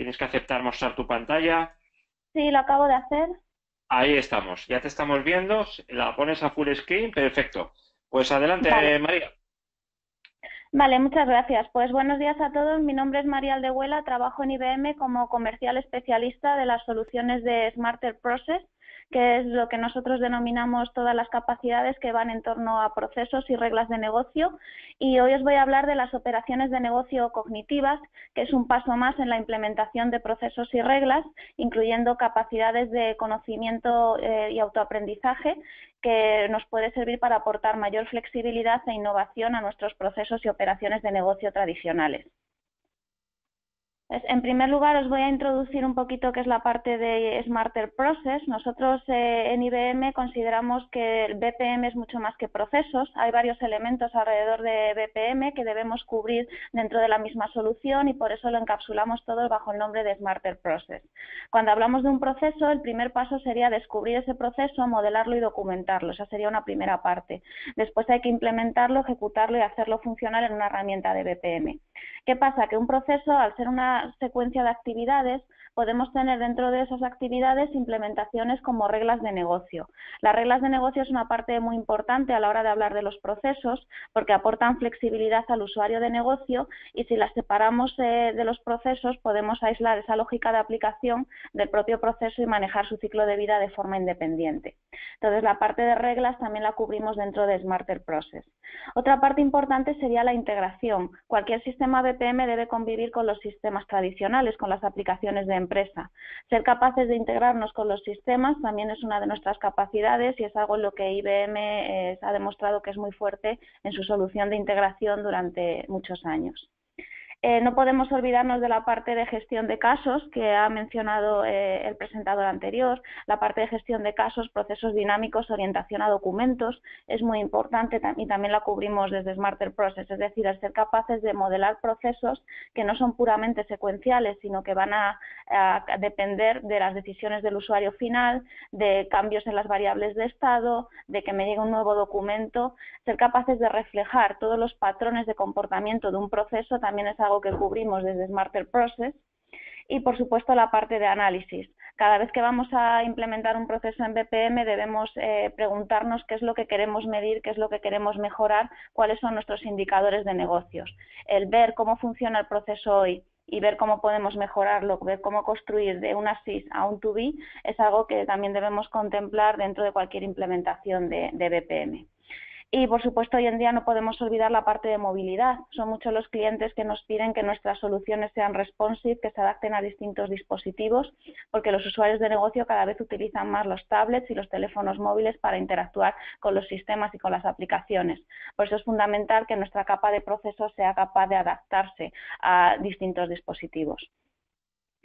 tienes que aceptar mostrar tu pantalla. Sí, lo acabo de hacer. Ahí estamos, ya te estamos viendo. La pones a full screen, perfecto. Pues Vale, adelante, María. vale, muchas gracias. Pues buenos días a todos. Mi nombre es María Aldehuela, trabajo en IBM como comercial especialista de las soluciones de Smarter Process, que es lo que nosotros denominamos todas las capacidades que van en torno a procesos y reglas de negocio. Y hoy os voy a hablar de las operaciones de negocio cognitivas, que es un paso más en la implementación de procesos y reglas, incluyendo capacidades de conocimiento y autoaprendizaje, que nos puede servir para aportar mayor flexibilidad e innovación a nuestros procesos y operaciones de negocio tradicionales. En primer lugar, os voy a introducir un poquito qué es la parte de Smarter Process. Nosotros en IBM consideramos que el BPM es mucho más que procesos. Hay varios elementos alrededor de BPM que debemos cubrir dentro de la misma solución y por eso lo encapsulamos todo bajo el nombre de Smarter Process. Cuando hablamos de un proceso, el primer paso sería descubrir ese proceso, modelarlo y documentarlo. Esa sería una primera parte. Después hay que implementarlo, ejecutarlo y hacerlo funcionar en una herramienta de BPM. ¿Qué pasa? Que un proceso, al ser una secuencia de actividades, podemos tener dentro de esas actividades implementaciones como reglas de negocio. Las reglas de negocio es una parte muy importante a la hora de hablar de los procesos porque aportan flexibilidad al usuario de negocio y si las separamos de los procesos podemos aislar esa lógica de aplicación del propio proceso y manejar su ciclo de vida de forma independiente. Entonces, la parte de reglas también la cubrimos dentro de Smarter Process. Otra parte importante sería la integración. Cualquier sistema BPM debe convivir con los sistemas tradicionales, con las aplicaciones de empresa. Ser capaces de integrarnos con los sistemas también es una de nuestras capacidades y es algo en lo que IBM ha demostrado que es muy fuerte en su solución de integración durante muchos años. No podemos olvidarnos de la parte de gestión de casos que ha mencionado el presentador anterior. La parte de gestión de casos, procesos dinámicos, orientación a documentos es muy importante y también la cubrimos desde Smarter Process, es decir, el ser capaces de modelar procesos que no son puramente secuenciales, sino que van a depender de las decisiones del usuario final, de cambios en las variables de estado, de que me llegue un nuevo documento. Ser capaces de reflejar todos los patrones de comportamiento de un proceso también es algo que cubrimos desde Smarter Process. Y, por supuesto, la parte de análisis. Cada vez que vamos a implementar un proceso en BPM debemos preguntarnos qué es lo que queremos medir, qué es lo que queremos mejorar, cuáles son nuestros indicadores de negocios. El ver cómo funciona el proceso hoy y ver cómo podemos mejorarlo, ver cómo construir de una SIS a un to be es algo que también debemos contemplar dentro de cualquier implementación de BPM. Y, por supuesto, hoy en día no podemos olvidar la parte de movilidad. Son muchos los clientes que nos piden que nuestras soluciones sean responsive, que se adapten a distintos dispositivos, porque los usuarios de negocio cada vez utilizan más los tablets y los teléfonos móviles para interactuar con los sistemas y con las aplicaciones. Por eso es fundamental que nuestra capa de procesos sea capaz de adaptarse a distintos dispositivos.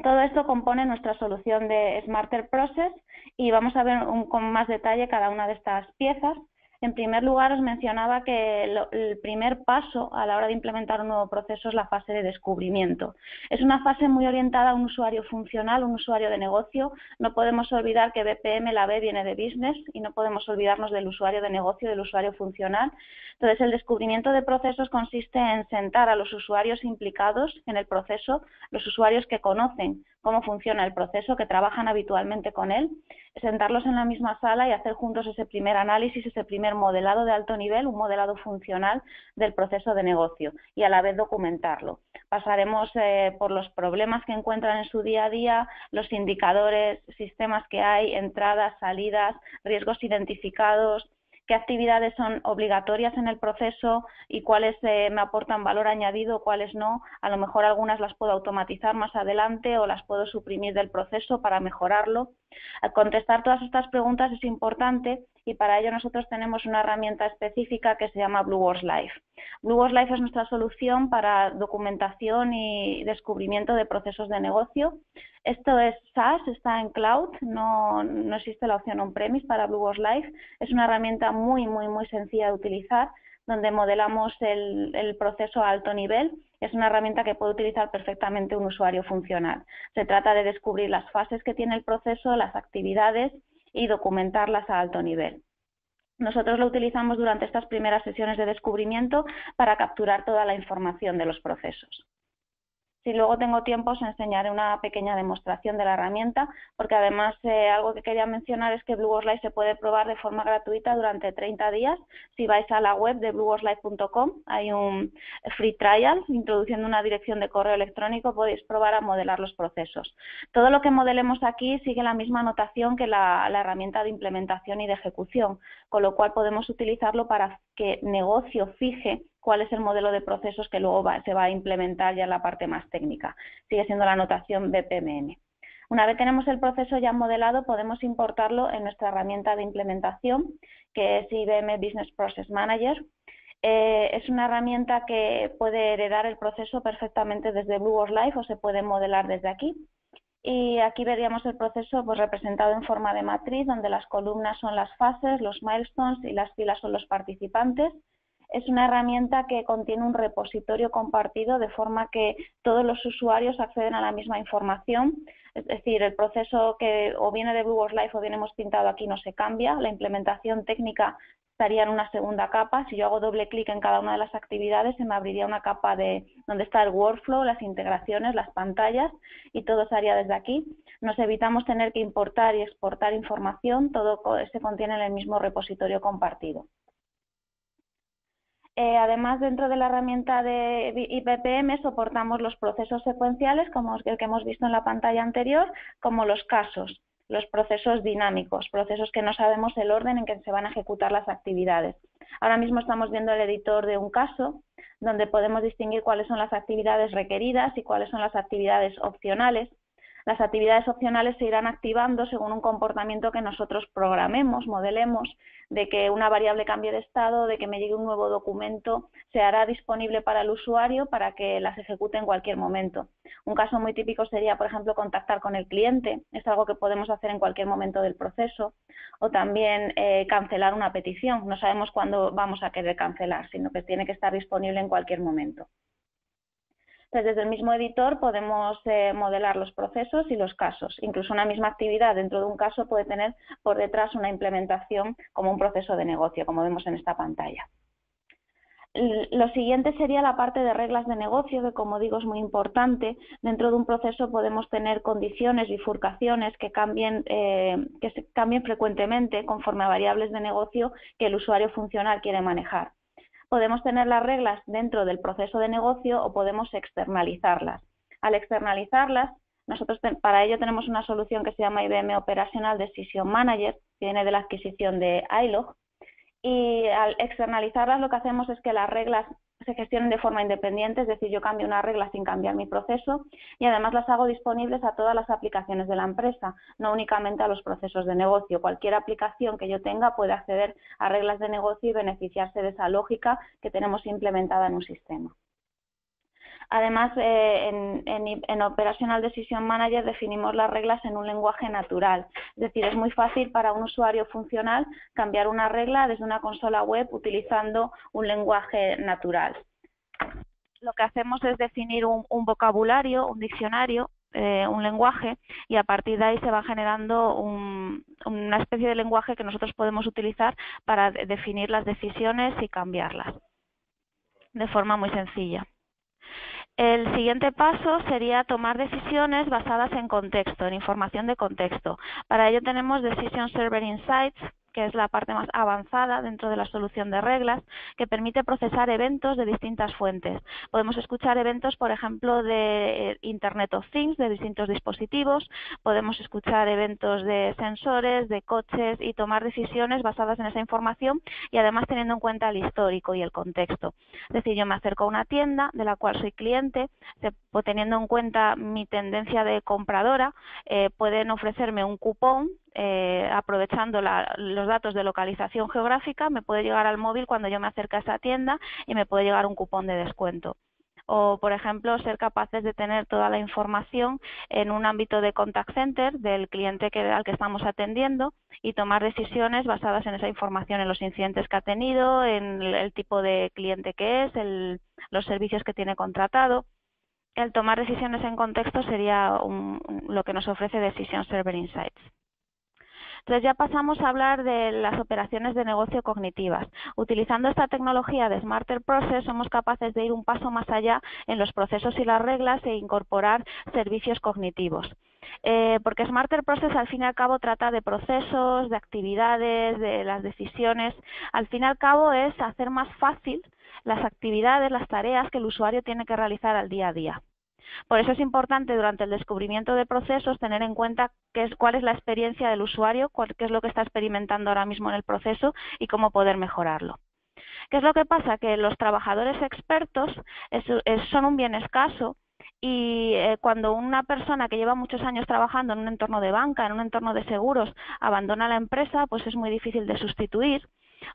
Todo esto compone nuestra solución de Smarter Process y vamos a ver con más detalle cada una de estas piezas. En primer lugar, os mencionaba que el primer paso a la hora de implementar un nuevo proceso es la fase de descubrimiento. Es una fase muy orientada a un usuario funcional, un usuario de negocio. No podemos olvidar que BPM, la B, viene de business y no podemos olvidarnos del usuario de negocio, del usuario funcional. Entonces, el descubrimiento de procesos consiste en sentar a los usuarios implicados en el proceso, los usuarios que conocen cómo funciona el proceso, que trabajan habitualmente con él, sentarlos en la misma sala y hacer juntos ese primer análisis, ese primer modelado de alto nivel, un modelado funcional del proceso de negocio y a la vez documentarlo. Pasaremos por los problemas que encuentran en su día a día, los indicadores, sistemas que hay, entradas, salidas, riesgos identificados, qué actividades son obligatorias en el proceso y cuáles me aportan valor añadido, cuáles no. A lo mejor algunas las puedo automatizar más adelante o las puedo suprimir del proceso para mejorarlo. Al contestar todas estas preguntas es importante y para ello nosotros tenemos una herramienta específica que se llama Blueworks Live. Blueworks Live es nuestra solución para documentación y descubrimiento de procesos de negocio. Esto es SaaS, está en cloud, no existe la opción on-premise para Blueworks Live. Es una herramienta muy sencilla de utilizar, donde modelamos el proceso a alto nivel. Es una herramienta que puede utilizar perfectamente un usuario funcional. Se trata de descubrir las fases que tiene el proceso, las actividades y documentarlas a alto nivel. Nosotros lo utilizamos durante estas primeras sesiones de descubrimiento para capturar toda la información de los procesos. Si luego tengo tiempo, os enseñaré una pequeña demostración de la herramienta, porque además algo que quería mencionar es que BlueWorksLive se puede probar de forma gratuita durante 30 días. Si vais a la web de blueworkslive.com, hay un free trial, introduciendo una dirección de correo electrónico, podéis probar a modelar los procesos. Todo lo que modelemos aquí sigue la misma notación que la herramienta de implementación y de ejecución, con lo cual podemos utilizarlo para que negocio fije cuál es el modelo de procesos que luego se va a implementar ya en la parte más técnica. Sigue siendo la notación BPMN. Una vez tenemos el proceso ya modelado, podemos importarlo en nuestra herramienta de implementación, que es IBM Business Process Manager. Es una herramienta que puede heredar el proceso perfectamente desde BlueWorksLive o se puede modelar desde aquí. Y aquí veríamos el proceso pues, representado en forma de matriz, donde las columnas son las fases, los milestones y las filas son los participantes. Es una herramienta que contiene un repositorio compartido de forma que todos los usuarios acceden a la misma información. Es decir, el proceso que o viene de BlueWorksLive o bien hemos pintado aquí no se cambia. La implementación técnica estaría en una segunda capa. Si yo hago doble clic en cada una de las actividades, se me abriría una capa de donde está el workflow, las integraciones, las pantallas y todo se haría desde aquí. Nos evitamos tener que importar y exportar información. Todo se contiene en el mismo repositorio compartido. Además, dentro de la herramienta de IBPM soportamos los procesos secuenciales, como el que hemos visto en la pantalla anterior, como los casos, los procesos dinámicos, procesos que no sabemos el orden en que se van a ejecutar las actividades. Ahora mismo estamos viendo el editor de un caso, donde podemos distinguir cuáles son las actividades requeridas y cuáles son las actividades opcionales. Las actividades opcionales se irán activando según un comportamiento que nosotros programemos, modelemos, de que una variable cambie de estado, de que me llegue un nuevo documento, se hará disponible para el usuario para que las ejecute en cualquier momento. Un caso muy típico sería, por ejemplo, contactar con el cliente, es algo que podemos hacer en cualquier momento del proceso, o también cancelar una petición. No sabemos cuándo vamos a querer cancelar, sino que tiene que estar disponible en cualquier momento. Entonces, desde el mismo editor podemos modelar los procesos y los casos. Incluso una misma actividad dentro de un caso puede tener por detrás una implementación como un proceso de negocio, como vemos en esta pantalla. Lo siguiente sería la parte de reglas de negocio, que como digo es muy importante. Dentro de un proceso podemos tener condiciones, bifurcaciones que se cambien frecuentemente conforme a variables de negocio que el usuario funcional quiere manejar. Podemos tener las reglas dentro del proceso de negocio o podemos externalizarlas. Al externalizarlas, nosotros para ello tenemos una solución que se llama IBM Operational Decision Manager, que viene de la adquisición de iLog, y al externalizarlas lo que hacemos es que las reglas se gestionen de forma independiente, es decir, yo cambio una regla sin cambiar mi proceso y además las hago disponibles a todas las aplicaciones de la empresa, no únicamente a los procesos de negocio. Cualquier aplicación que yo tenga puede acceder a reglas de negocio y beneficiarse de esa lógica que tenemos implementada en un sistema. Además, en Operational Decision Manager definimos las reglas en un lenguaje natural. Es decir, es muy fácil para un usuario funcional cambiar una regla desde una consola web utilizando un lenguaje natural. Lo que hacemos es definir un vocabulario, un diccionario, un lenguaje, y a partir de ahí se va generando una especie de lenguaje que nosotros podemos utilizar para definir las decisiones y cambiarlas de forma muy sencilla. El siguiente paso sería tomar decisiones basadas en contexto, en información de contexto. Para ello tenemos Decision Server Insights, que es la parte más avanzada dentro de la solución de reglas, que permite procesar eventos de distintas fuentes. Podemos escuchar eventos, por ejemplo, de Internet of Things, de distintos dispositivos, podemos escuchar eventos de sensores, de coches y tomar decisiones basadas en esa información y además teniendo en cuenta el histórico y el contexto. Es decir, yo me acerco a una tienda de la cual soy cliente, teniendo en cuenta mi tendencia de compradora, pueden ofrecerme un cupón. Aprovechando los datos de localización geográfica, me puede llegar al móvil cuando yo me acerque a esa tienda y me puede llegar un cupón de descuento. O, por ejemplo, ser capaces de tener toda la información en un ámbito de contact center del cliente al que estamos atendiendo y tomar decisiones basadas en esa información, en los incidentes que ha tenido, en el tipo de cliente que es, los servicios que tiene contratado. El tomar decisiones en contexto sería lo que nos ofrece Decision Server Insights. Entonces ya pasamos a hablar de las operaciones de negocio cognitivas. Utilizando esta tecnología de Smarter Process somos capaces de ir un paso más allá en los procesos y las reglas e incorporar servicios cognitivos. Porque Smarter Process al fin y al cabo trata de procesos, de actividades, de las decisiones. Al fin y al cabo es hacer más fácil las actividades, las tareas que el usuario tiene que realizar al día a día. Por eso es importante durante el descubrimiento de procesos tener en cuenta cuál es la experiencia del usuario, qué es lo que está experimentando ahora mismo en el proceso y cómo poder mejorarlo. ¿Qué es lo que pasa? Que los trabajadores expertos son un bien escaso y cuando una persona que lleva muchos años trabajando en un entorno de banca, en un entorno de seguros, abandona la empresa, pues es muy difícil de sustituir.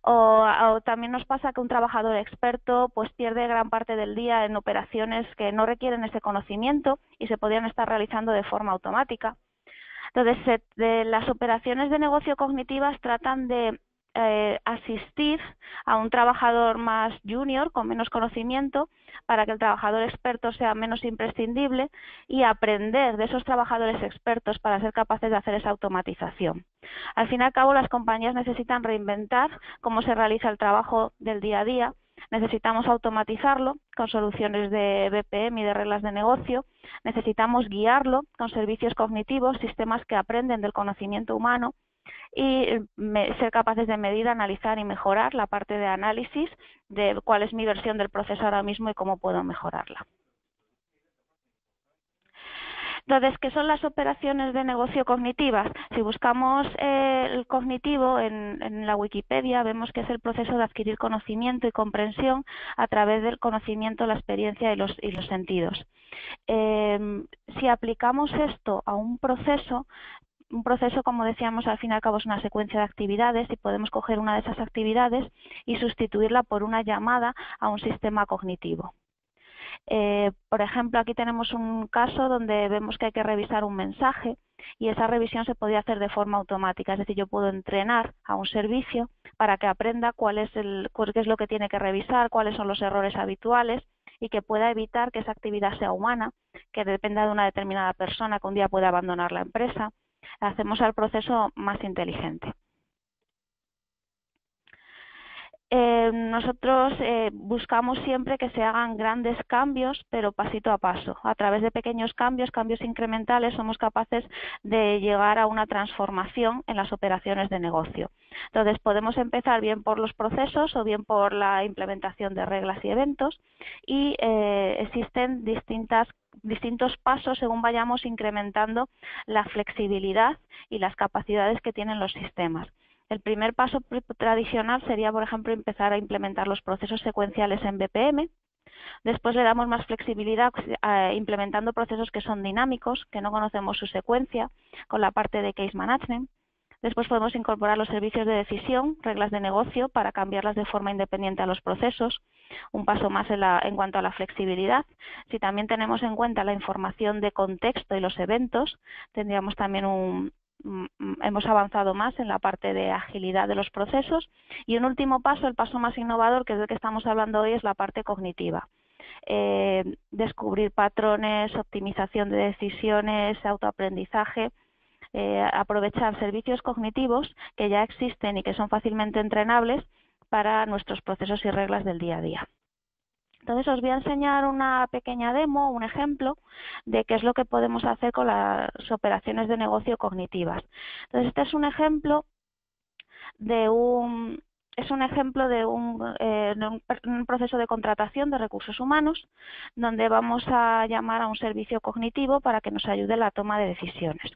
O también nos pasa que un trabajador experto pues pierde gran parte del día en operaciones que no requieren ese conocimiento y se podrían estar realizando de forma automática. Entonces, las operaciones de negocio cognitivas tratan de asistir a un trabajador más junior, con menos conocimiento, para que el trabajador experto sea menos imprescindible y aprender de esos trabajadores expertos para ser capaces de hacer esa automatización. Al fin y al cabo, las compañías necesitan reinventar cómo se realiza el trabajo del día a día. Necesitamos automatizarlo con soluciones de BPM y de reglas de negocio. Necesitamos guiarlo con servicios cognitivos, sistemas que aprenden del conocimiento humano y ser capaces de medir, analizar y mejorar la parte de análisis de cuál es mi versión del proceso ahora mismo y cómo puedo mejorarla. Entonces, ¿qué son las operaciones de negocio cognitivas? Si buscamos el cognitivo en la Wikipedia, vemos que es el proceso de adquirir conocimiento y comprensión a través del conocimiento, la experiencia y los sentidos. Si aplicamos esto a un proceso, como decíamos, al fin y al cabo es una secuencia de actividades y podemos coger una de esas actividades y sustituirla por una llamada a un sistema cognitivo. Por ejemplo, aquí tenemos un caso donde vemos que hay que revisar un mensaje y esa revisión se podría hacer de forma automática, es decir, yo puedo entrenar a un servicio para que aprenda qué es lo que tiene que revisar, cuáles son los errores habituales y que pueda evitar que esa actividad sea humana, que dependa de una determinada persona que un día pueda abandonar la empresa. Hacemos al proceso más inteligente. Nosotros buscamos siempre que se hagan grandes cambios, pero pasito a paso. A través de pequeños cambios incrementales, somos capaces de llegar a una transformación en las operaciones de negocio. Entonces, podemos empezar bien por los procesos o bien por la implementación de reglas y eventos y existen distintos pasos según vayamos incrementando la flexibilidad y las capacidades que tienen los sistemas. El primer paso tradicional sería, por ejemplo, empezar a implementar los procesos secuenciales en BPM. Después le damos más flexibilidad implementando procesos que son dinámicos, que no conocemos su secuencia, con la parte de case management. Después podemos incorporar los servicios de decisión, reglas de negocio, para cambiarlas de forma independiente a los procesos. Un paso más en cuanto a la flexibilidad. Si también tenemos en cuenta la información de contexto y los eventos, tendríamos también hemos avanzado más en la parte de agilidad de los procesos. Y un último paso, el paso más innovador, que es del que estamos hablando hoy, es la parte cognitiva. Descubrir patrones, optimización de decisiones, autoaprendizaje, aprovechar servicios cognitivos que ya existen y que son fácilmente entrenables para nuestros procesos y reglas del día a día. Entonces os voy a enseñar una pequeña demo, un ejemplo de qué es lo que podemos hacer con las operaciones de negocio cognitivas. Entonces este es un ejemplo de un proceso de contratación de recursos humanos donde vamos a llamar a un servicio cognitivo para que nos ayude en la toma de decisiones.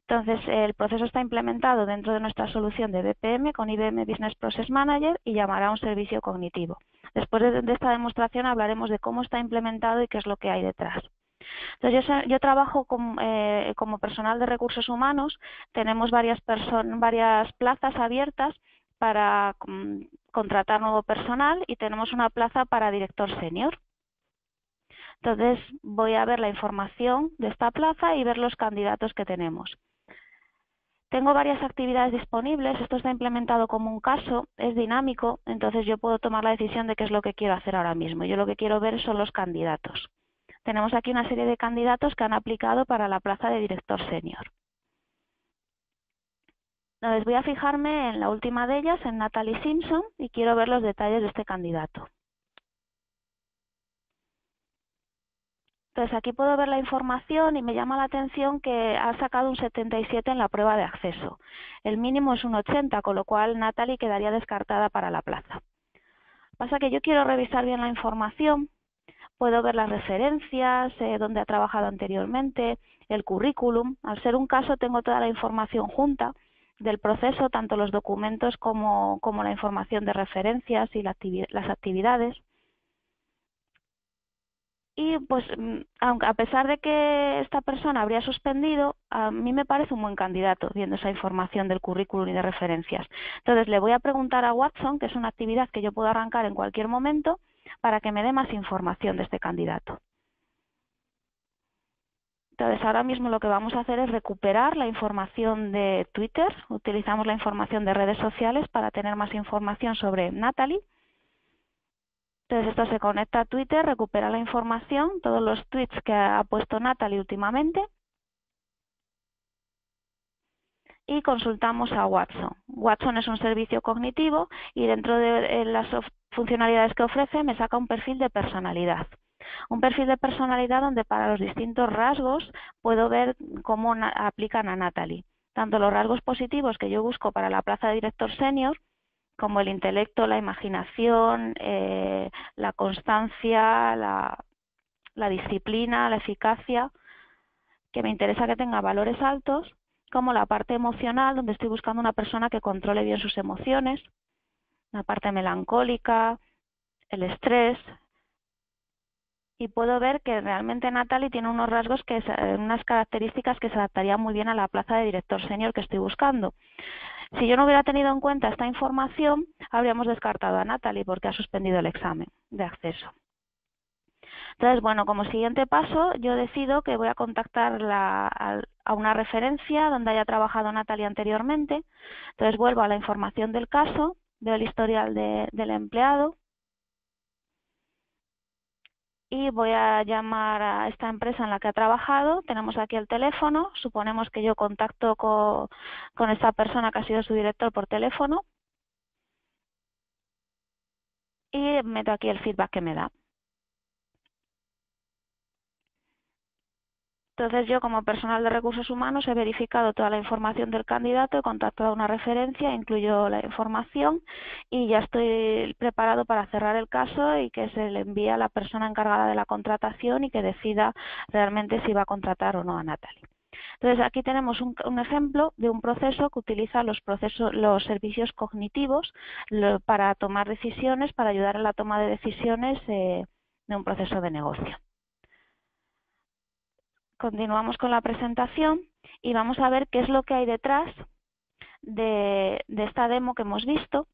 Entonces, el proceso está implementado dentro de nuestra solución de BPM con IBM Business Process Manager y llamará a un servicio cognitivo. Después de esta demostración hablaremos de cómo está implementado y qué es lo que hay detrás. Entonces, yo trabajo como personal de recursos humanos. Tenemos varias plazas abiertas para contratar nuevo personal y tenemos una plaza para director senior. Entonces, voy a ver la información de esta plaza y ver los candidatos que tenemos. Tengo varias actividades disponibles, esto está implementado como un caso, es dinámico, entonces yo puedo tomar la decisión de qué es lo que quiero hacer ahora mismo. Yo lo que quiero ver son los candidatos. Tenemos aquí una serie de candidatos que han aplicado para la plaza de director senior. Entonces voy a fijarme en la última de ellas, en Natalie Simpson, y quiero ver los detalles de este candidato. Entonces aquí puedo ver la información y me llama la atención que ha sacado un 77 en la prueba de acceso. El mínimo es un 80, con lo cual Natalie quedaría descartada para la plaza. Pasa que yo quiero revisar bien la información, puedo ver las referencias, dónde ha trabajado anteriormente, el currículum. Al ser un caso tengo toda la información junta del proceso, tanto los documentos como la información de referencias y las actividades. Y pues, aunque a pesar de que esta persona habría suspendido, a mí me parece un buen candidato viendo esa información del currículum y de referencias. Entonces le voy a preguntar a Watson, que es una actividad que yo puedo arrancar en cualquier momento, para que me dé más información de este candidato. Entonces ahora mismo lo que vamos a hacer es recuperar la información de Twitter. Utilizamos la información de redes sociales para tener más información sobre Natalie. Entonces esto se conecta a Twitter, recupera la información, todos los tweets que ha puesto Natalie últimamente, y consultamos a Watson. Watson es un servicio cognitivo y dentro de las funcionalidades que ofrece me saca un perfil de personalidad. Un perfil de personalidad donde para los distintos rasgos puedo ver cómo aplican a Natalie. Tanto los rasgos positivos que yo busco para la plaza de director senior, como el intelecto, la imaginación, la constancia, la disciplina, la eficacia, que me interesa que tenga valores altos, como la parte emocional, donde estoy buscando una persona que controle bien sus emociones, la parte melancólica, el estrés, y puedo ver que realmente Natalie tiene unos rasgos, unas características que se adaptarían muy bien a la plaza de director senior que estoy buscando. Si yo no hubiera tenido en cuenta esta información, habríamos descartado a Natalie porque ha suspendido el examen de acceso. Entonces, bueno, como siguiente paso, yo decido que voy a contactar a una referencia donde haya trabajado Natalie anteriormente. Entonces, vuelvo a la información del caso, veo el historial del empleado y voy a llamar a esta empresa en la que ha trabajado. Tenemos aquí el teléfono, suponemos que yo contacto con esta persona que ha sido su director por teléfono y meto aquí el feedback que me da. Entonces yo como personal de recursos humanos he verificado toda la información del candidato, he contactado a una referencia, incluyo la información y ya estoy preparado para cerrar el caso y que se le envíe a la persona encargada de la contratación y que decida realmente si va a contratar o no a Natalie. Entonces aquí tenemos un ejemplo de un proceso que utiliza los servicios cognitivos para tomar decisiones, para ayudar en la toma de decisiones de un proceso de negocio. Continuamos con la presentación y vamos a ver qué es lo que hay detrás de esta demo que hemos visto.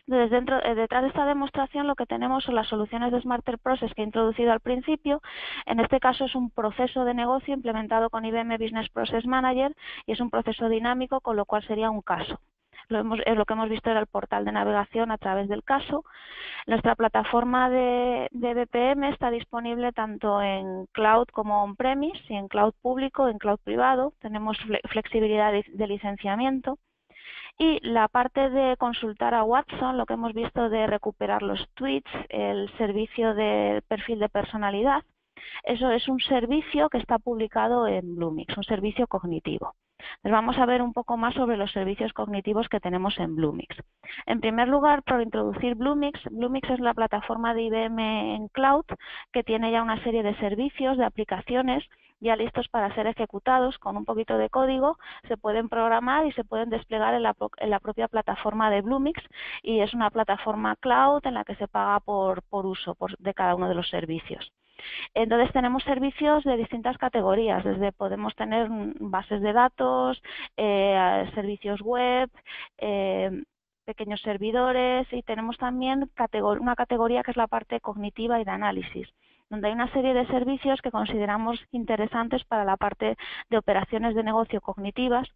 Entonces, detrás de esta demostración lo que tenemos son las soluciones de Smarter Process que he introducido al principio. En este caso es un proceso de negocio implementado con IBM Business Process Manager y es un proceso dinámico, con lo cual sería un caso. Lo que hemos visto era el portal de navegación a través del caso. Nuestra plataforma de BPM está disponible tanto en cloud como on-premise, y en cloud público, en cloud privado. Tenemos flexibilidad de licenciamiento. Y la parte de consultar a Watson, lo que hemos visto de recuperar los tweets, el servicio de perfil de personalidad, eso es un servicio que está publicado en Bluemix, un servicio cognitivo. Entonces vamos a ver un poco más sobre los servicios cognitivos que tenemos en Bluemix. En primer lugar, por introducir Bluemix. Bluemix es la plataforma de IBM en cloud que tiene ya una serie de servicios, de aplicaciones ya listos para ser ejecutados. Con un poquito de código se pueden programar y se pueden desplegar en la propia plataforma de Bluemix, y es una plataforma cloud en la que se paga por uso de cada uno de los servicios. Entonces tenemos servicios de distintas categorías, desde podemos tener bases de datos, servicios web, pequeños servidores, y tenemos también una categoría que es la parte cognitiva y de análisis, donde hay una serie de servicios que consideramos interesantes para la parte de operaciones de negocio cognitivas,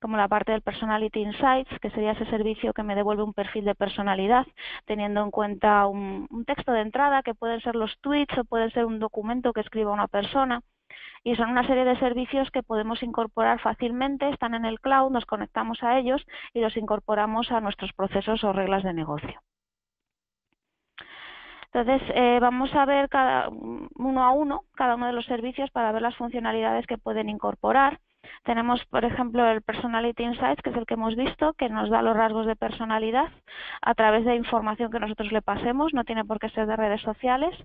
como la parte del Personality Insights, que sería ese servicio que me devuelve un perfil de personalidad, teniendo en cuenta un texto de entrada, que pueden ser los tweets o puede ser un documento que escriba una persona, Y son una serie de servicios que podemos incorporar fácilmente, están en el cloud, nos conectamos a ellos y los incorporamos a nuestros procesos o reglas de negocio. Entonces, vamos a ver uno a uno cada uno de los servicios para ver las funcionalidades que pueden incorporar. Tenemos, por ejemplo, el Personality Insights, que es el que hemos visto, que nos da los rasgos de personalidad a través de información que nosotros le pasemos, no tiene por qué ser de redes sociales.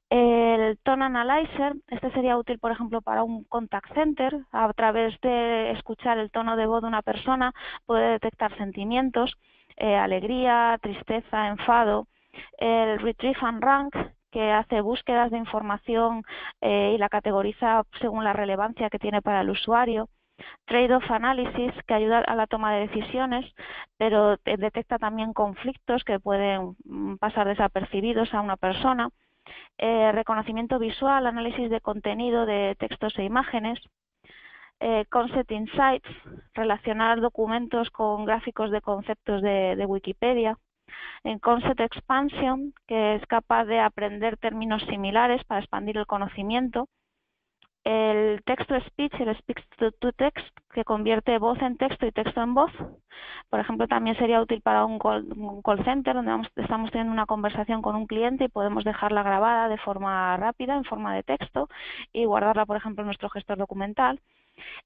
El Tone Analyzer, este sería útil, por ejemplo, para un contact center. A través de escuchar el tono de voz de una persona puede detectar sentimientos, alegría, tristeza, enfado. El Retrieve and Rank, que hace búsquedas de información y la categoriza según la relevancia que tiene para el usuario. Trade-off Analysis, que ayuda a la toma de decisiones, pero detecta también conflictos que pueden pasar desapercibidos a una persona. Reconocimiento visual, análisis de contenido de textos e imágenes. Concept Insights, relacionar documentos con gráficos de conceptos de Wikipedia. En Concept Expansion, que es capaz de aprender términos similares para expandir el conocimiento. El Text-to-Speech, el Speech-to-Text, que convierte voz en texto y texto en voz. Por ejemplo, también sería útil para un call center donde estamos teniendo una conversación con un cliente y podemos dejarla grabada de forma rápida, en forma de texto, y guardarla, por ejemplo, en nuestro gestor documental.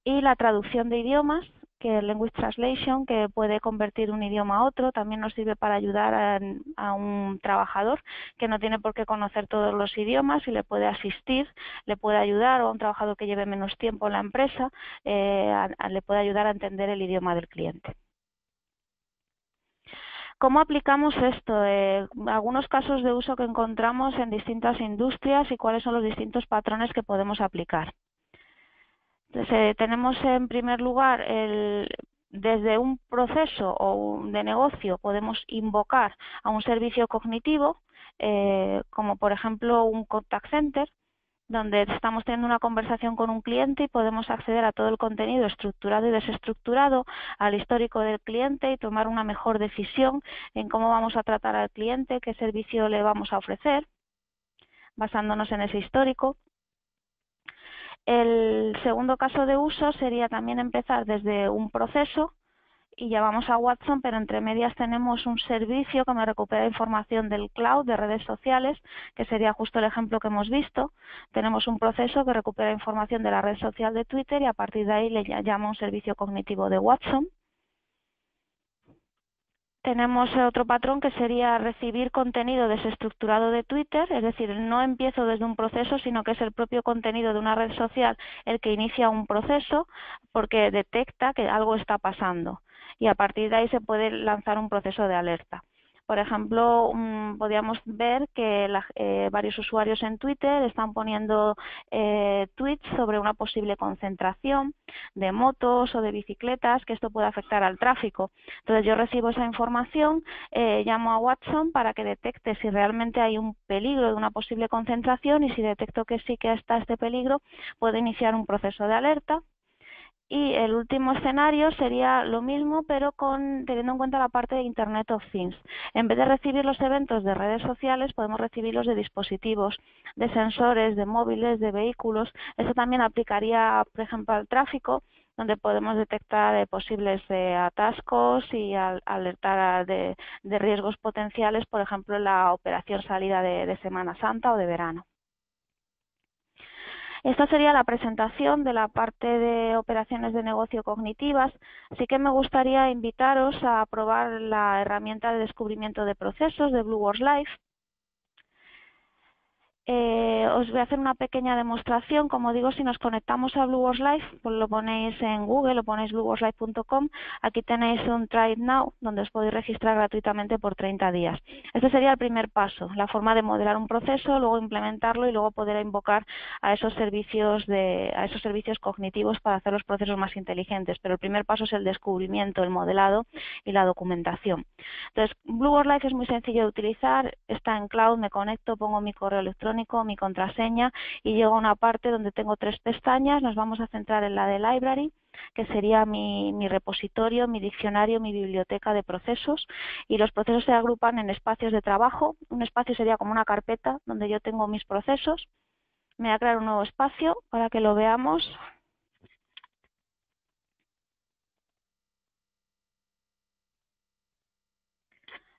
Y la traducción de idiomas, que es Language Translation, que puede convertir un idioma a otro, también nos sirve para ayudar a un trabajador que no tiene por qué conocer todos los idiomas y le puede asistir, le puede ayudar, o a un trabajador que lleve menos tiempo en la empresa, le puede ayudar a entender el idioma del cliente. ¿Cómo aplicamos esto? Algunos casos de uso que encontramos en distintas industrias y cuáles son los distintos patrones que podemos aplicar. Entonces, tenemos en primer lugar, desde un proceso o de negocio podemos invocar a un servicio cognitivo, como por ejemplo un contact center, donde estamos teniendo una conversación con un cliente y podemos acceder a todo el contenido estructurado y desestructurado, al histórico del cliente y tomar una mejor decisión en cómo vamos a tratar al cliente, qué servicio le vamos a ofrecer, basándonos en ese histórico. El segundo caso de uso sería también empezar desde un proceso y llamamos a Watson, pero entre medias tenemos un servicio que me recupera información del cloud, de redes sociales, que sería justo el ejemplo que hemos visto. Tenemos un proceso que recupera información de la red social de Twitter y a partir de ahí le llama un servicio cognitivo de Watson. Tenemos otro patrón que sería recibir contenido desestructurado de Twitter, es decir, no empiezo desde un proceso, sino que es el propio contenido de una red social el que inicia un proceso porque detecta que algo está pasando y a partir de ahí se puede lanzar un proceso de alerta. Por ejemplo, podríamos ver que varios usuarios en Twitter están poniendo tweets sobre una posible concentración de motos o de bicicletas, que esto puede afectar al tráfico. Entonces yo recibo esa información, llamo a Watson para que detecte si realmente hay un peligro de una posible concentración y si detecto que sí que está este peligro, puedo iniciar un proceso de alerta. Y el último escenario sería lo mismo, pero teniendo en cuenta la parte de Internet of Things. En vez de recibir los eventos de redes sociales, podemos recibirlos de dispositivos, de sensores, de móviles, de vehículos. Eso también aplicaría, por ejemplo, al tráfico, donde podemos detectar posibles atascos y alertar de riesgos potenciales, por ejemplo, en la operación salida de Semana Santa o de verano. Esta sería la presentación de la parte de operaciones de negocio cognitivas. Sí que me gustaría invitaros a probar la herramienta de descubrimiento de procesos de Blueworks Live. Os voy a hacer una pequeña demostración. Como digo, si nos conectamos a Blueworks Live, pues lo ponéis en Google, lo ponéis blueworkslive.com. Aquí tenéis un Try It Now, donde os podéis registrar gratuitamente por 30 días. Este sería el primer paso, la forma de modelar un proceso, luego implementarlo y luego poder invocar a esos servicios cognitivos para hacer los procesos más inteligentes. Pero el primer paso es el descubrimiento, el modelado y la documentación. Entonces, Blueworks Live es muy sencillo de utilizar, está en cloud, me conecto, pongo mi correo electrónico, mi contraseña y llego a una parte donde tengo 3 pestañas. Nos vamos a centrar en la de Library, que sería mi repositorio, mi diccionario, mi biblioteca de procesos, y los procesos se agrupan en espacios de trabajo. Un espacio sería como una carpeta donde yo tengo mis procesos. Me voy a crear un nuevo espacio para que lo veamos.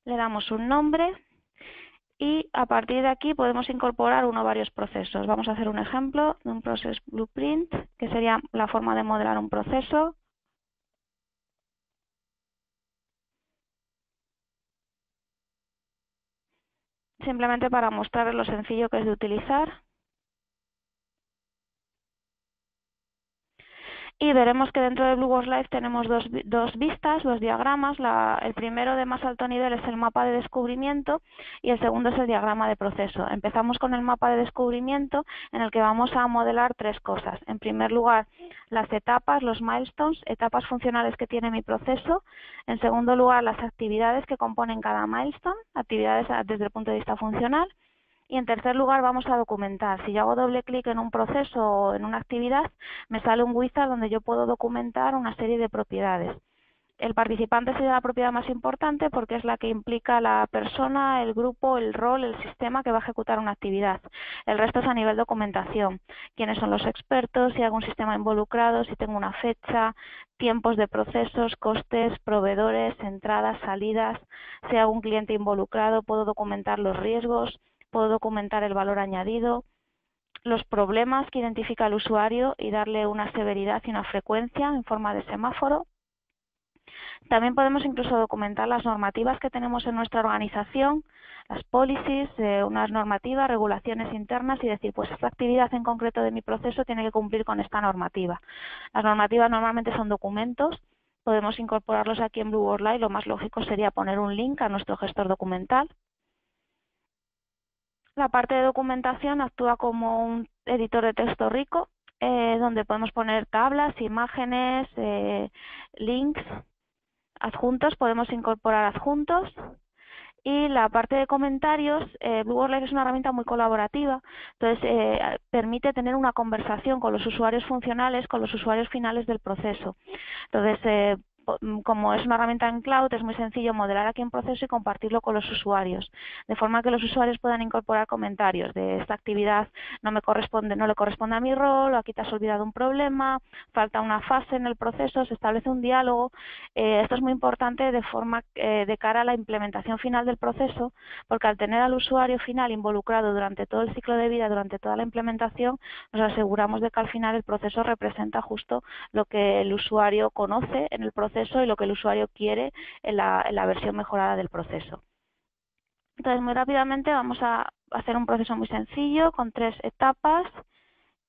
Le damos un nombre y a partir de aquí podemos incorporar uno o varios procesos. Vamos a hacer un ejemplo de un Process Blueprint, que sería la forma de modelar un proceso. Simplemente para mostrar lo sencillo que es de utilizar. Y veremos que dentro de BlueWorks Live tenemos dos vistas, dos diagramas. El primero de más alto nivel es el mapa de descubrimiento y el segundo es el diagrama de proceso. Empezamos con el mapa de descubrimiento en el que vamos a modelar tres cosas. En primer lugar, las etapas, los milestones, etapas funcionales que tiene mi proceso. En segundo lugar, las actividades que componen cada milestone, actividades desde el punto de vista funcional. Y en tercer lugar vamos a documentar. Si yo hago doble clic en un proceso o en una actividad, me sale un wizard donde yo puedo documentar una serie de propiedades. El participante sería la propiedad más importante porque es la que implica la persona, el grupo, el rol, el sistema que va a ejecutar una actividad. El resto es a nivel documentación. ¿Quiénes son los expertos? Si hay algún sistema involucrado, si tengo una fecha, tiempos de procesos, costes, proveedores, entradas, salidas. Si hay algún cliente involucrado, puedo documentar los riesgos, puedo documentar el valor añadido, los problemas que identifica el usuario y darle una severidad y una frecuencia en forma de semáforo. También podemos incluso documentar las normativas que tenemos en nuestra organización, las policies, unas normativas, regulaciones internas y decir, pues esta actividad en concreto de mi proceso tiene que cumplir con esta normativa. Las normativas normalmente son documentos, podemos incorporarlos aquí en BlueWorks Live. Lo más lógico sería poner un link a nuestro gestor documental. La parte de documentación actúa como un editor de texto rico, donde podemos poner tablas, imágenes, links, adjuntos, podemos incorporar adjuntos. Y la parte de comentarios, BlueWorks Live es una herramienta muy colaborativa, entonces permite tener una conversación con los usuarios funcionales, con los usuarios finales del proceso. Entonces, como es una herramienta en cloud, es muy sencillo modelar aquí un proceso y compartirlo con los usuarios, de forma que los usuarios puedan incorporar comentarios de esta actividad no me corresponde, no le corresponde a mi rol, o aquí te has olvidado un problema, falta una fase en el proceso, se establece un diálogo. Esto es muy importante de cara a la implementación final del proceso, porque al tener al usuario final involucrado durante todo el ciclo de vida, durante toda la implementación, nos aseguramos de que al final el proceso representa justo lo que el usuario conoce en el proceso y lo que el usuario quiere en la versión mejorada del proceso. Entonces, muy rápidamente vamos a hacer un proceso muy sencillo con 3 etapas.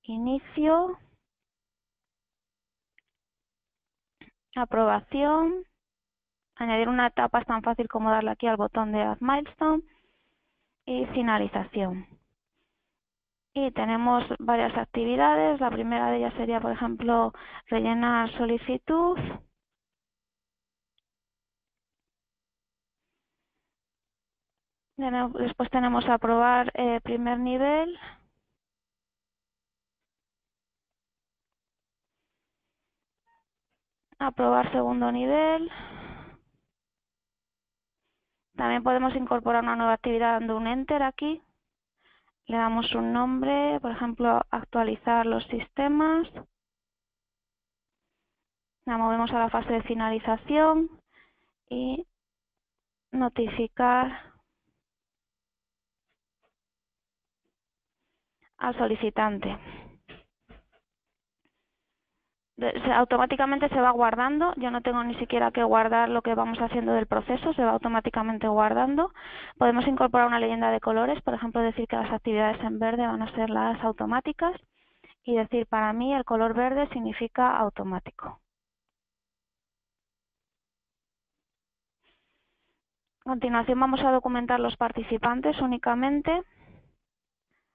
Inicio, aprobación, añadir una etapa es tan fácil como darle aquí al botón de Add Milestone y finalización. Y tenemos varias actividades. La primera de ellas sería, por ejemplo, rellenar solicitud. Después tenemos aprobar primer nivel. Aprobar segundo nivel. También podemos incorporar una nueva actividad dando un Enter aquí. Le damos un nombre, por ejemplo, actualizar los sistemas. La movemos a la fase de finalización y notificar al solicitante. Automáticamente se va guardando, yo no tengo ni siquiera que guardar lo que vamos haciendo del proceso, se va automáticamente guardando. Podemos incorporar una leyenda de colores, por ejemplo decir que las actividades en verde van a ser las automáticas y decir para mí el color verde significa automático. A continuación vamos a documentar los participantes únicamente.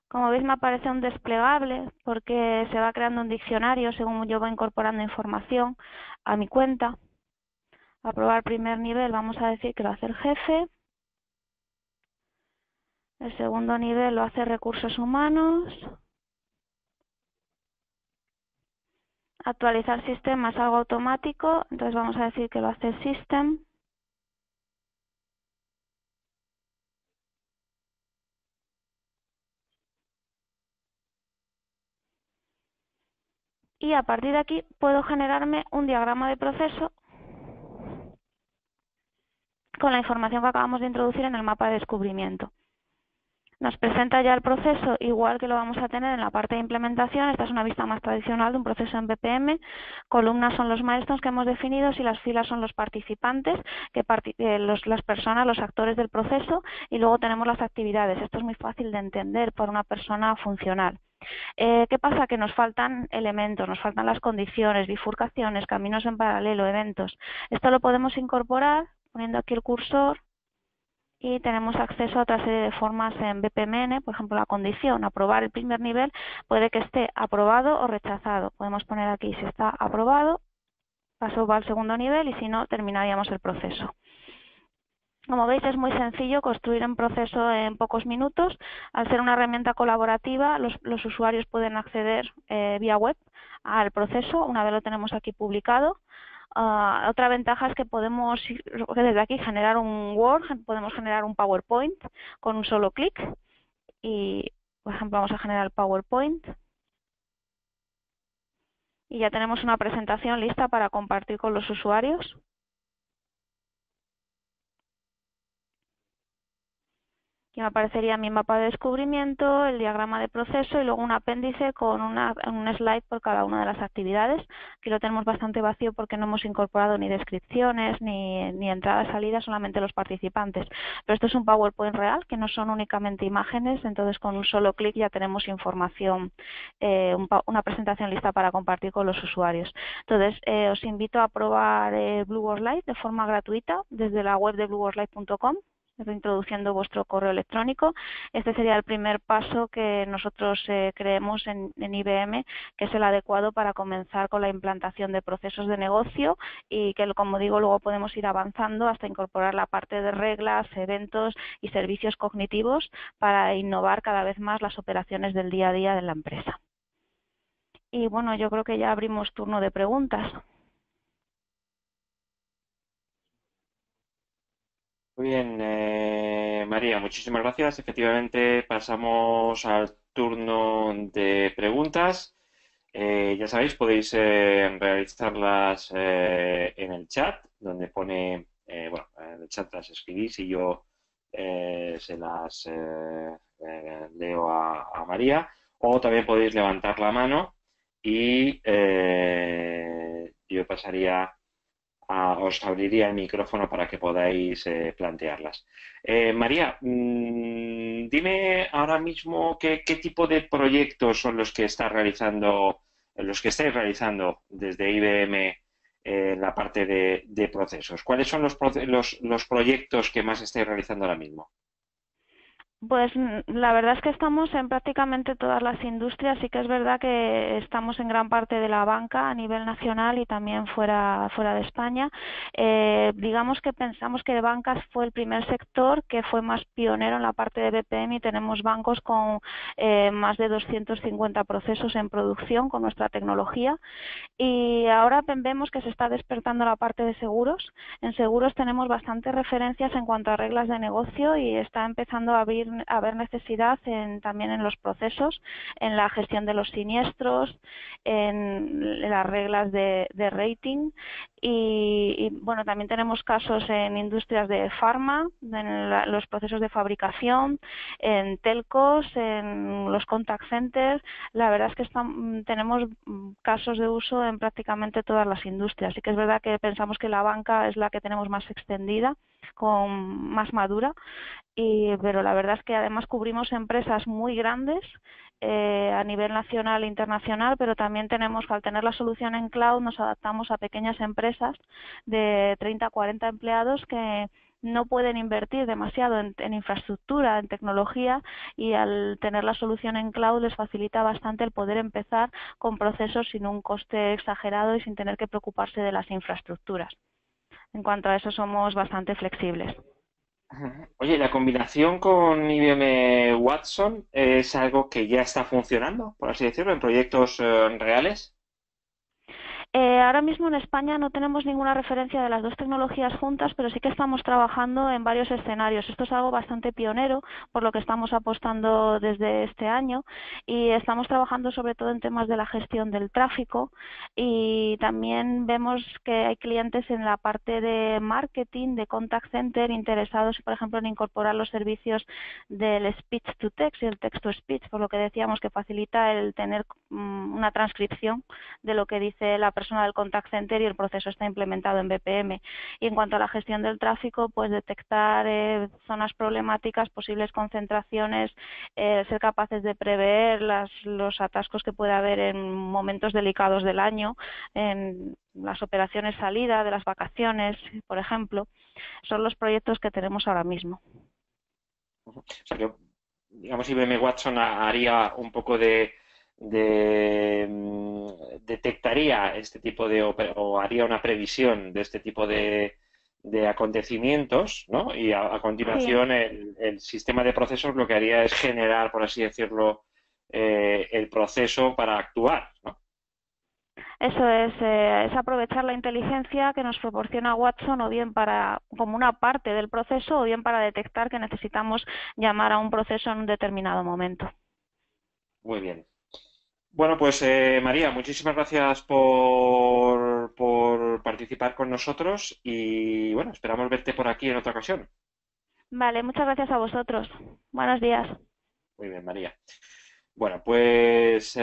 Como veis me aparece un desplegable porque se va creando un diccionario según yo voy incorporando información a mi cuenta. Aprobar primer nivel, vamos a decir que lo hace el jefe. El segundo nivel lo hace recursos humanos. Actualizar sistema es algo automático, entonces vamos a decir que lo hace el system. y a partir de aquí puedo generarme un diagrama de proceso con la información que acabamos de introducir en el mapa de descubrimiento. Nos presenta ya el proceso igual que lo vamos a tener en la parte de implementación. Esta es una vista más tradicional de un proceso en BPM. Columnas son los milestones que hemos definido y las filas son los participantes, las personas, los actores del proceso, y luego tenemos las actividades. Esto es muy fácil de entender para una persona funcional. ¿Qué pasa? Que nos faltan elementos, nos faltan las condiciones, bifurcaciones, caminos en paralelo, eventos. Esto lo podemos incorporar poniendo aquí el cursor y tenemos acceso a otra serie de formas en BPMN, por ejemplo, la condición, aprobar el primer nivel, puede que esté aprobado o rechazado. Podemos poner aquí si está aprobado, paso va al segundo nivel y si no, terminaríamos el proceso. Como veis, es muy sencillo construir un proceso en pocos minutos. Al ser una herramienta colaborativa, los usuarios pueden acceder vía web al proceso una vez lo tenemos aquí publicado. Otra ventaja es que podemos desde aquí generar un Word, podemos generar un PowerPoint con un solo clic y, por ejemplo, vamos a generar el PowerPoint y ya tenemos una presentación lista para compartir con los usuarios. Y me aparecería mi mapa de descubrimiento, el diagrama de proceso y luego un apéndice con un slide por cada una de las actividades. Aquí lo tenemos bastante vacío porque no hemos incorporado ni descripciones ni entradas, salidas, solamente los participantes. Pero esto es un PowerPoint real, que no son únicamente imágenes, entonces con un solo clic ya tenemos información, una presentación lista para compartir con los usuarios. Entonces, os invito a probar Blueboard Live de forma gratuita desde la web de blueboardlive.com. Introduciendo vuestro correo electrónico. Este sería el primer paso que nosotros creemos en IBM, que es el adecuado para comenzar con la implantación de procesos de negocio y que, como digo, luego podemos ir avanzando hasta incorporar la parte de reglas, eventos y servicios cognitivos para innovar cada vez más las operaciones del día a día de la empresa. Y bueno, yo creo que ya abrimos turno de preguntas. Muy bien, María, muchísimas gracias. Efectivamente, pasamos al turno de preguntas. Ya sabéis, podéis realizarlas en el chat, donde pone, bueno, en el chat las escribís y yo se las leo a María. O también podéis levantar la mano y yo pasaría os abriría el micrófono para que podáis plantearlas. María, dime ahora mismo qué tipo de proyectos son los que los que estáis realizando desde IBM en la parte de procesos. ¿Cuáles son los proyectos que más estáis realizando ahora mismo? Pues la verdad es que estamos en prácticamente todas las industrias. Sí que es verdad que estamos en gran parte de la banca a nivel nacional y también fuera de España. Digamos que pensamos que bancas fue el primer sector que fue más pionero en la parte de BPM y tenemos bancos con más de 250 procesos en producción con nuestra tecnología. Y ahora vemos que se está despertando la parte de seguros. En seguros tenemos bastantes referencias en cuanto a reglas de negocio y está empezando a haber necesidad también en los procesos, en la gestión de los siniestros, en las reglas de rating y bueno, también tenemos casos en industrias de farma, en los procesos de fabricación, en telcos, en los contact centers. La verdad es que tenemos casos de uso en prácticamente todas las industrias. Sí que es verdad que pensamos que la banca es la que tenemos más extendida, más madura, pero la verdad es que además cubrimos empresas muy grandes a nivel nacional e internacional, pero también tenemos, al tener la solución en cloud, nos adaptamos a pequeñas empresas de 30 a 40 empleados que no pueden invertir demasiado en infraestructura, en tecnología, y al tener la solución en cloud les facilita bastante el poder empezar con procesos sin un coste exagerado y sin tener que preocuparse de las infraestructuras. En cuanto a eso, somos bastante flexibles. Oye, la combinación con IBM Watson es algo que ya está funcionando, por así decirlo, en proyectos reales. Ahora mismo en España no tenemos ninguna referencia de las dos tecnologías juntas, pero sí que estamos trabajando en varios escenarios. Esto es algo bastante pionero, por lo que estamos apostando desde este año, y estamos trabajando sobre todo en temas de la gestión del tráfico, y también vemos que hay clientes en la parte de marketing, de contact center, interesados, por ejemplo, en incorporar los servicios del speech to text y el text to speech, por lo que decíamos que facilita el tener una transcripción de lo que dice la persona del contact center y el proceso está implementado en BPM. Y en cuanto a la gestión del tráfico, pues detectar zonas problemáticas, posibles concentraciones, ser capaces de prever los atascos que puede haber en momentos delicados del año, en las operaciones salida de las vacaciones, por ejemplo, son los proyectos que tenemos ahora mismo. O sea que, digamos, IBM Watson haría un poco detectaría este tipo o haría una previsión de este tipo de acontecimientos, ¿no? Y a Sí. continuación el sistema de procesos lo que haría es generar, por así decirlo, el proceso para actuar, ¿no? Eso es aprovechar la inteligencia que nos proporciona Watson o bien para como una parte del proceso o bien para detectar que necesitamos llamar a un proceso en un determinado momento. Muy bien. Bueno, pues María, muchísimas gracias por participar con nosotros y bueno, esperamos verte por aquí en otra ocasión. Vale, muchas gracias a vosotros. Buenos días. Muy bien, María. Bueno, pues